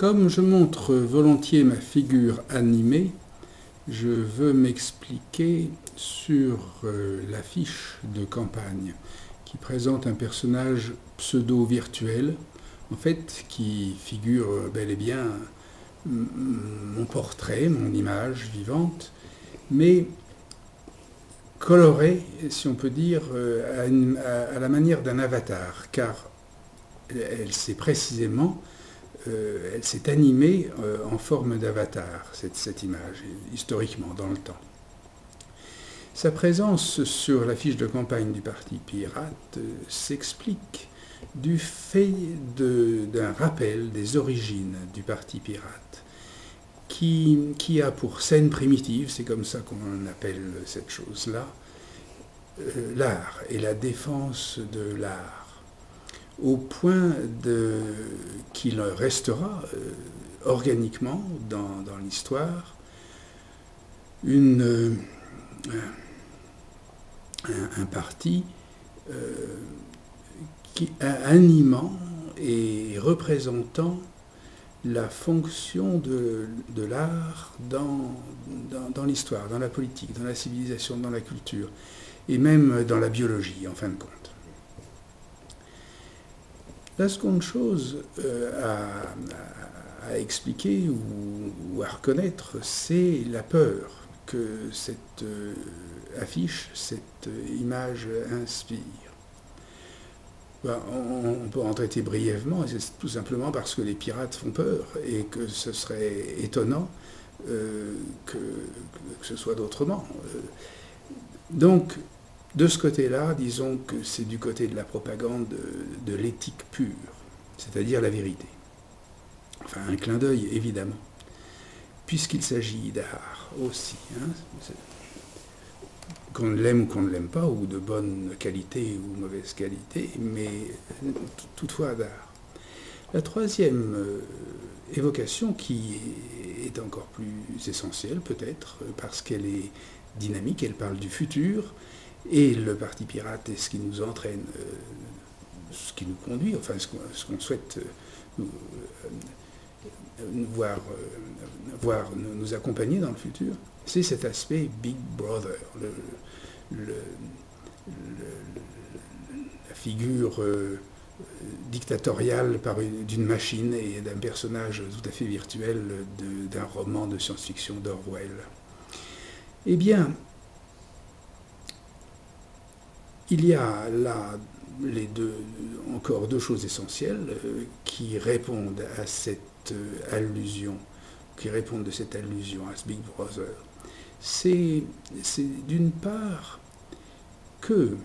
Comme je montre volontiers ma figure animée, je veux m'expliquer sur l'affiche de campagne qui présente un personnage pseudo-virtuel, en fait, qui figure bel et bien mon portrait, mon image vivante, mais colorée, si on peut dire, à la manière d'un avatar, car elle s'est précisément, elle s'est animée en forme d'avatar, cette image, historiquement, dans le temps. Sa présence sur la fiche de campagne du Parti pirate s'explique du fait d'un rappel des origines du Parti pirate, qui a pour scène primitive, c'est comme ça qu'on appelle cette chose-là, l'art et la défense de l'art, au point qu'il restera organiquement dans l'histoire un parti animant et représentant la fonction de l'art dans l'histoire, dans la politique, dans la civilisation, dans la culture, et même dans la biologie, en fin de compte. La seconde chose à expliquer ou à reconnaître, c'est la peur que cette affiche, cette image inspire. On peut en traiter brièvement, et c'est tout simplement parce que les pirates font peur et que ce serait étonnant que ce soit d'autrement. Donc, de ce côté-là, disons que c'est du côté de la propagande de l'éthique pure, c'est-à-dire la vérité. Enfin, un clin d'œil, évidemment, puisqu'il s'agit d'art aussi, hein, qu'on l'aime ou qu'on ne l'aime pas, ou de bonne qualité ou mauvaise qualité, mais toutefois d'art. La troisième évocation, qui est encore plus essentielle peut-être, parce qu'elle est dynamique, elle parle du futur, et le Parti pirate est ce qui nous entraîne, ce qui nous conduit, enfin ce qu'on souhaite voir nous accompagner dans le futur, c'est cet aspect Big Brother, la figure dictatoriale d'une machine et d'un personnage tout à fait virtuel d'un roman de science-fiction d'Orwell. Eh bien, il y a là encore deux choses essentielles qui répondent à cette allusion, qui répondent de cette allusion à ce Big Brother. C'est d'une part que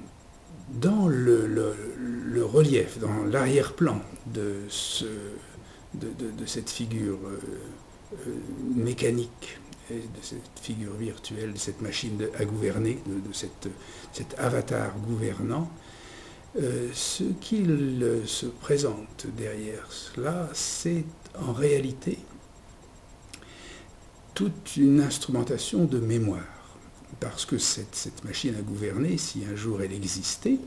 dans le relief, dans l'arrière-plan de cette figure mécanique, de cette figure virtuelle, de cette machine à gouverner, de cet avatar gouvernant, ce qu'il se présente derrière cela, c'est en réalité toute une instrumentation de mémoire. Parce que cette machine à gouverner, si un jour elle existait,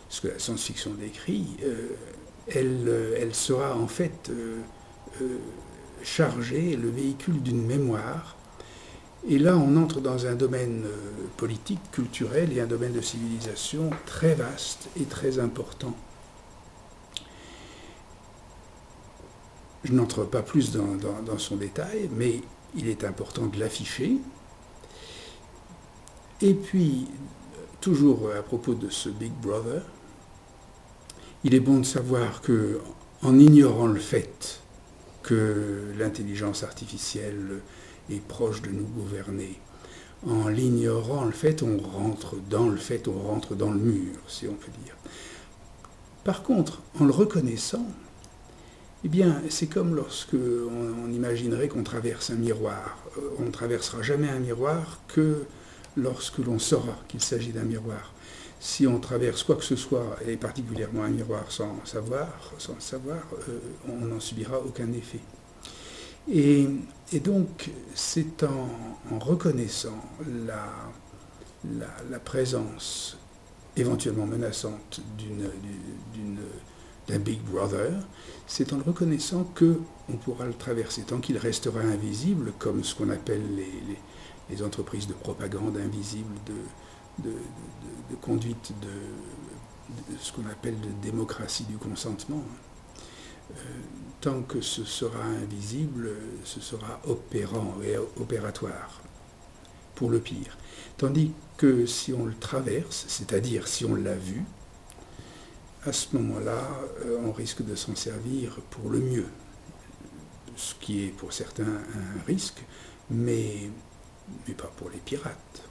ce que la science-fiction décrit, elle sera en fait chargée, le véhicule d'une mémoire. Et là, on entre dans un domaine politique, culturel et un domaine de civilisation très vaste et très important. Je n'entre pas plus dans son détail, mais il est important de l'afficher. Et puis, toujours à propos de ce Big Brother, il est bon de savoir que, en ignorant le fait que l'intelligence artificielle est proche de nous gouverner, en l'ignorant le fait, on rentre dans le fait, on rentre dans le mur, si on peut dire. Par contre, en le reconnaissant, eh bien, c'est comme lorsque on imaginerait qu'on traverse un miroir. On ne traversera jamais un miroir que lorsque l'on saura qu'il s'agit d'un miroir. Si on traverse quoi que ce soit, et particulièrement un miroir sans le savoir, on n'en subira aucun effet. Et donc, c'est en reconnaissant la présence éventuellement menaçante d'un Big Brother, c'est en le reconnaissant qu'on pourra le traverser, tant qu'il restera invisible, comme ce qu'on appelle les entreprises de propagande invisibles, de conduite de ce qu'on appelle de démocratie du consentement. Tant que ce sera invisible, ce sera opérant et opératoire, pour le pire. Tandis que si on le traverse, c'est-à-dire si on l'a vu, à ce moment-là, on risque de s'en servir pour le mieux, ce qui est pour certains un risque, mais pas pour les pirates.